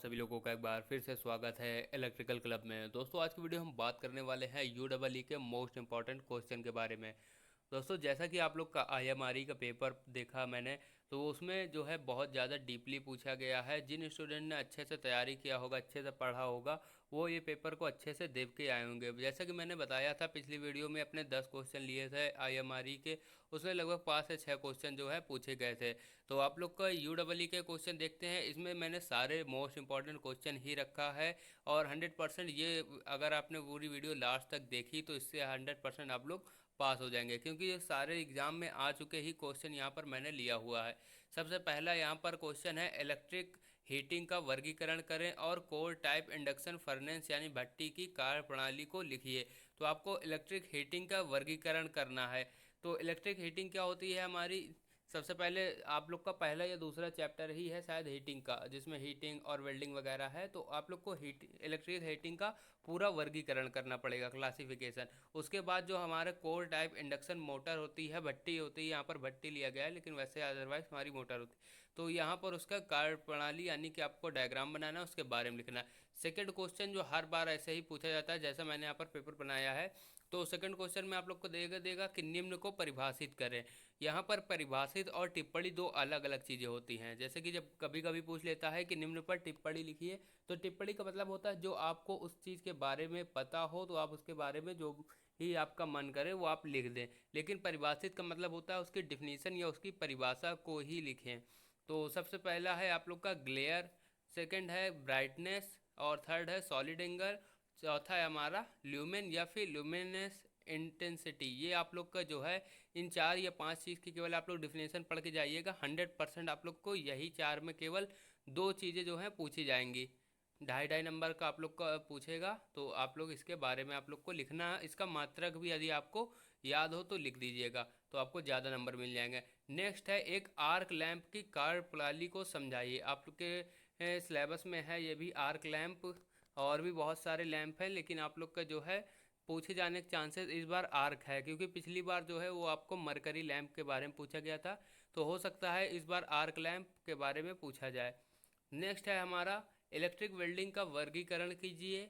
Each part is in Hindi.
सभी लोगों का एक बार फिर से स्वागत है इलेक्ट्रिकल क्लब में। दोस्तों आज की वीडियो हम बात करने वाले हैं यूडब्ल्यू के मोस्ट इंपॉर्टेंट क्वेश्चन के बारे में। दोस्तों जैसा कि आप लोग का आईएमआरई का पेपर देखा मैंने, तो उसमें जो है बहुत ज़्यादा डीपली पूछा गया है। जिन स्टूडेंट ने अच्छे से तैयारी किया होगा, अच्छे से पढ़ा होगा, वो ये पेपर को अच्छे से देख के आए होंगे। जैसा कि मैंने बताया था पिछली वीडियो में, अपने 10 क्वेश्चन लिए थे आईएमआरई के, उसमें लगभग 5 से 6 क्वेश्चन जो है पूछे गए थे। तो आप लोग का यूडब्ल्यू के क्वेश्चन देखते हैं। इसमें मैंने सारे मोस्ट इंपॉर्टेंट क्वेश्चन ही रखा है और 100% ये, अगर आपने पूरी वीडियो लास्ट तक देखी तो इससे 100% आप लोग पास हो जाएंगे, क्योंकि ये सारे एग्जाम में आ चुके ही क्वेश्चन यहाँ पर मैंने लिया हुआ है। सबसे पहला यहाँ पर क्वेश्चन है, इलेक्ट्रिक हीटिंग का वर्गीकरण करें और कोर टाइप इंडक्शन फर्नेस यानी भट्टी की कार्य प्रणाली को लिखिए। तो आपको इलेक्ट्रिक हीटिंग का वर्गीकरण करना है। तो इलेक्ट्रिक हीटिंग क्या होती है हमारी, सबसे पहले आप लोग का पहला या दूसरा चैप्टर ही है शायद हीटिंग का, जिसमें हीटिंग और वेल्डिंग वगैरह है। तो आप लोग को इलेक्ट्रिक हीटिंग का पूरा वर्गीकरण करना पड़ेगा, क्लासिफिकेशन। उसके बाद जो हमारे कोर टाइप इंडक्शन मोटर होती है, भट्टी होती है, यहाँ पर भट्टी लिया गया है लेकिन वैसे अदरवाइज हमारी मोटर होती है। तो यहाँ पर उसका कार्य प्रणाली यानी कि आपको डायग्राम बनाना है, उसके बारे में लिखना है। सेकंड क्वेश्चन जो हर बार ऐसे ही पूछा जाता है, जैसा मैंने यहाँ पर पेपर बनाया है, तो सेकंड क्वेश्चन में आप लोग को देगा देगा कि निम्न को परिभाषित करें। यहाँ पर परिभाषित और टिप्पणी दो अलग अलग चीज़ें होती हैं। जैसे कि जब कभी कभी पूछ लेता है कि निम्न पर टिप्पणी लिखिए, तो टिप्पणी का मतलब होता है जो आपको उस चीज़ के बारे में पता हो, तो आप उसके बारे में जो ही आपका मन करे वो आप लिख दें। लेकिन परिभाषित का मतलब होता है उसकी डिफिनीशन या उसकी परिभाषा को ही लिखें। तो सबसे पहला है आप लोग का ग्लेयर, सेकंड है ब्राइटनेस, और थर्ड है सॉलिड एंगल, चौथा है हमारा ल्यूमेन या फिर ल्यूमिनेस इंटेंसिटी। ये आप लोग का जो है, इन 4 या 5 चीज़ की केवल आप लोग डिफिनेशन पढ़ के जाइएगा। 100% आप लोग को यही 4 में केवल 2 चीज़ें जो हैं पूछी जाएंगी। 2.5 नंबर का आप लोग का पूछेगा, तो आप लोग इसके बारे में आप लोग को लिखना है। इसका मात्रक भी यदि आपको याद हो तो लिख दीजिएगा, तो आपको ज़्यादा नंबर मिल जाएंगे। नेक्स्ट है, एक आर्क लैंप की कार्य प्रणाली को समझाइए। आप लोग के सिलेबस में है ये भी आर्क लैंप, और भी बहुत सारे लैंप हैं, लेकिन आप लोग का जो है पूछे जाने के चांसेस इस बार आर्क है, क्योंकि पिछली बार जो है वो आपको मरकरी लैंप के बारे में पूछा गया था। तो हो सकता है इस बार आर्क लैंप के बारे में पूछा जाए। नेक्स्ट है हमारा, इलेक्ट्रिक वेल्डिंग का वर्गीकरण कीजिए।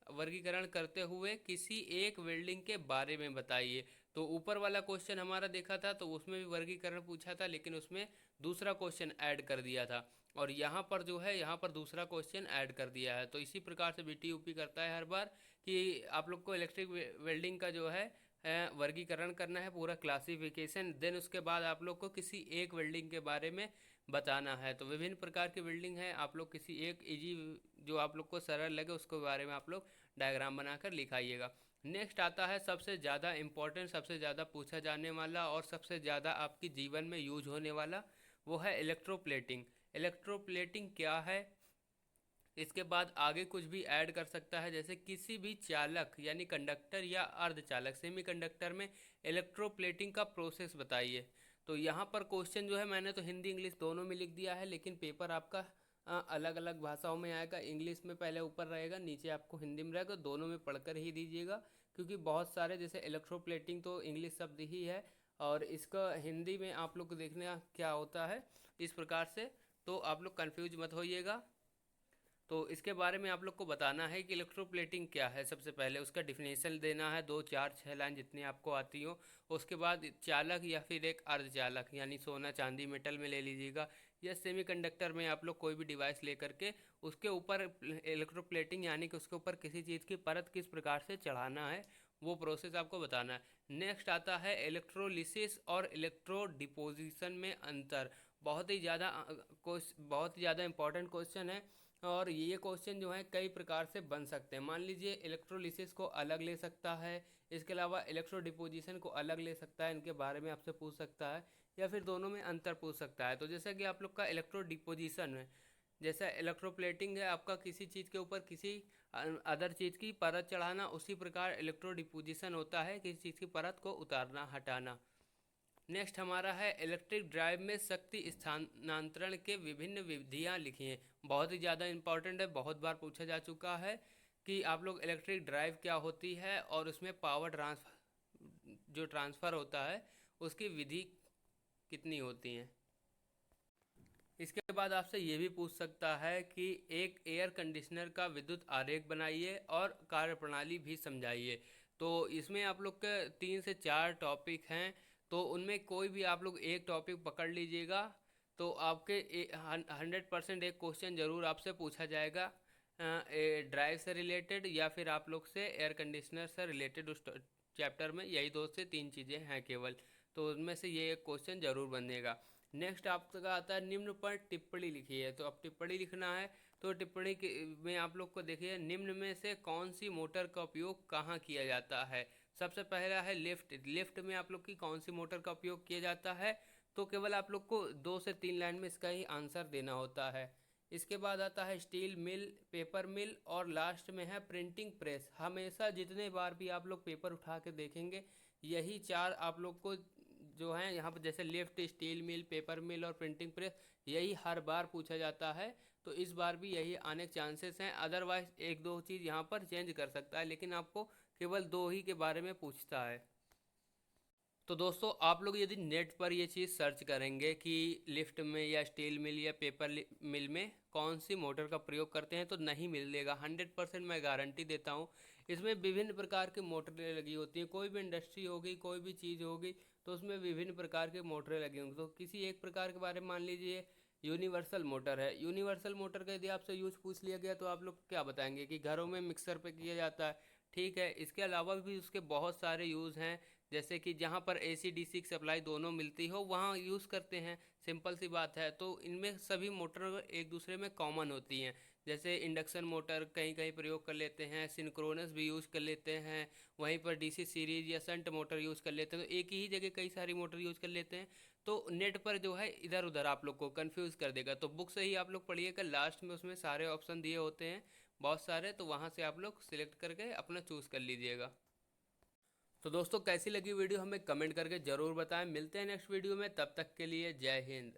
वर्गीकरण करते हुए किसी एक वेल्डिंग के बारे में बताइए। तो ऊपर वाला क्वेश्चन हमारा देखा था, तो उसमें भी वर्गीकरण पूछा था, लेकिन उसमें दूसरा क्वेश्चन ऐड कर दिया था। और यहाँ पर जो है, यहाँ पर दूसरा क्वेश्चन ऐड कर दिया है। तो इसी प्रकार से बीटी यूपी करता है हर बार कि आप लोग को इलेक्ट्रिक वेल्डिंग का जो है वर्गीकरण करना है, पूरा क्लासिफिकेशन। देन उसके बाद आप लोग को किसी एक वेल्डिंग के बारे में बताना है। तो विभिन्न प्रकार की वेल्डिंग है, आप लोग किसी एक इजी जो आप लोग को सरल लगे उसके बारे में आप लोग डायग्राम बनाकर लिखाइएगा। नेक्स्ट आता है सबसे ज़्यादा इम्पोर्टेंट, सबसे ज़्यादा पूछा जाने वाला और सबसे ज़्यादा आपकी जीवन में यूज होने वाला, वो है इलेक्ट्रोप्लेटिंग। इलेक्ट्रोप्लेटिंग क्या है, इसके बाद आगे कुछ भी ऐड कर सकता है, जैसे किसी भी चालक यानी कंडक्टर या अर्धचालक सेमीकंडक्टर में इलेक्ट्रोप्लेटिंग का प्रोसेस बताइए। तो यहाँ पर क्वेश्चन जो है मैंने तो हिंदी इंग्लिश दोनों में लिख दिया है, लेकिन पेपर आपका अलग अलग भाषाओं में आएगा। इंग्लिश में पहले ऊपर रहेगा, नीचे आपको हिंदी में रहेगा, दोनों में पढ़कर ही दीजिएगा। क्योंकि बहुत सारे, जैसे इलेक्ट्रोप्लेटिंग तो इंग्लिश शब्द ही है, और इसका हिंदी में आप लोग को देखना क्या होता है इस प्रकार से। तो आप लोग कन्फ्यूज मत होइएगा। तो इसके बारे में आप लोग को बताना है कि इलेक्ट्रोप्लेटिंग क्या है। सबसे पहले उसका डिफिनेशन देना है, 2 4 6 लाइन जितनी आपको आती हो। उसके बाद चालक या फिर एक अर्धचालक यानी सोना चांदी मेटल में ले लीजिएगा, या सेमीकंडक्टर में आप लोग कोई भी डिवाइस ले करके उसके ऊपर इलेक्ट्रोप्लेटिंग यानी कि उसके ऊपर किसी चीज़ की परत किस प्रकार से चढ़ाना है, वो प्रोसेस आपको बताना है। नेक्स्ट आता है इलेक्ट्रोलिसिस और इलेक्ट्रो डिपोजिशन में अंतर। बहुत ही ज़्यादा इंपॉर्टेंट क्वेश्चन है, और ये क्वेश्चन जो है कई प्रकार से बन सकते हैं। मान लीजिए इलेक्ट्रोलिसिस को अलग ले सकता है, इसके अलावा इलेक्ट्रो डिपोजिशन को अलग ले सकता है, इनके बारे में आपसे पूछ सकता है, या फिर दोनों में अंतर पूछ सकता है। तो जैसा कि आप लोग का इलेक्ट्रो डिपोजिशन है, जैसा इलेक्ट्रोप्लेटिंग है आपका किसी चीज़ के ऊपर किसी अदर चीज़ की परत चढ़ाना, उसी प्रकार इलेक्ट्रो डिपोजिशन होता है किसी चीज़ की परत को उतारना हटाना। नेक्स्ट हमारा है, इलेक्ट्रिक ड्राइव में शक्ति स्थानांतरण के विभिन्न विधियां लिखिए। बहुत ही ज़्यादा इंपॉर्टेंट है, बहुत बार पूछा जा चुका है कि आप लोग इलेक्ट्रिक ड्राइव क्या होती है और उसमें पावर जो ट्रांसफ़र होता है उसकी विधि कितनी होती हैं। इसके बाद आपसे ये भी पूछ सकता है कि एक एयर कंडीशनर का विद्युत आरेख बनाइए और कार्यप्रणाली भी समझाइए। तो इसमें आप लोग के 3 से 4 टॉपिक हैं, तो उनमें कोई भी आप लोग एक टॉपिक पकड़ लीजिएगा तो आपके 100% एक क्वेश्चन ज़रूर आपसे पूछा जाएगा ड्राइव से रिलेटेड या फिर आप लोग से एयर कंडीशनर से रिलेटेड। उस चैप्टर में यही 2 से 3 चीज़ें हैं केवल, तो उनमें से ये एक क्वेश्चन ज़रूर बनेगा। नेक्स्ट आपका आता है निम्न पर टिप्पणी लिखी है। तो अब टिप्पणी लिखना है तो टिप्पणी के में आप लोग को देखिए निम्न में से कौन सी मोटर का उपयोग कहाँ किया जाता है। सबसे पहला है लिफ्ट। लिफ्ट में आप लोग की कौन सी मोटर का उपयोग किया जाता है, तो केवल आप लोग को 2 से 3 लाइन में इसका ही आंसर देना होता है। इसके बाद आता है स्टील मिल, पेपर मिल और लास्ट में है प्रिंटिंग प्रेस। हमेशा जितने बार भी आप लोग पेपर उठा के देखेंगे यही 4 आप लोग को जो है यहाँ पर, जैसे लिफ्ट, स्टील मिल, पेपर मिल और प्रिंटिंग प्रेस, यही हर बार पूछा जाता है। तो इस बार भी यही आने के चांसेस हैं। अदरवाइज 1-2 चीज़ यहाँ पर चेंज कर सकता है, लेकिन आपको केवल 2 ही के बारे में पूछता है। तो दोस्तों आप लोग यदि नेट पर ये चीज़ सर्च करेंगे कि लिफ्ट में या स्टील मिल या पेपर मिल में कौन सी मोटर का प्रयोग करते हैं तो नहीं मिलेगा। 100% मैं गारंटी देता हूँ। इसमें विभिन्न प्रकार की मोटरें लगी होती हैं। कोई भी इंडस्ट्री होगी, कोई भी चीज़ होगी, तो उसमें विभिन्न प्रकार की मोटरें लगी होंगी। तो किसी एक प्रकार के बारे में मान लीजिए यूनिवर्सल मोटर है। यूनिवर्सल मोटर का यदि आपसे यूज पूछ लिया गया तो आप लोग क्या बताएंगे कि घरों में मिक्सर पे किया जाता है। ठीक है, इसके अलावा भी उसके बहुत सारे यूज़ हैं, जैसे कि जहाँ पर एसी डीसी की सप्लाई दोनों मिलती हो वहाँ यूज़ करते हैं। सिंपल सी बात है। तो इनमें सभी मोटर एक दूसरे में कॉमन होती हैं। जैसे इंडक्शन मोटर कहीं कहीं प्रयोग कर लेते हैं, सिंक्रोनस भी यूज़ कर लेते हैं, वहीं पर डीसी सीरीज या शंट मोटर यूज़ कर लेते हैं। तो एक ही जगह कई सारी मोटर यूज़ कर लेते हैं। तो नेट पर जो है इधर उधर आप लोग को कंफ्यूज कर देगा। तो बुक से ही आप लोग पढ़िएगा, लास्ट में उसमें सारे ऑप्शन दिए होते हैं बहुत सारे, तो वहाँ से आप लोग सिलेक्ट करके अपना चूज़ कर लीजिएगा। तो दोस्तों कैसी लगी वीडियो हमें कमेंट करके ज़रूर बताएं। मिलते हैं नेक्स्ट वीडियो में, तब तक के लिए जय हिंद।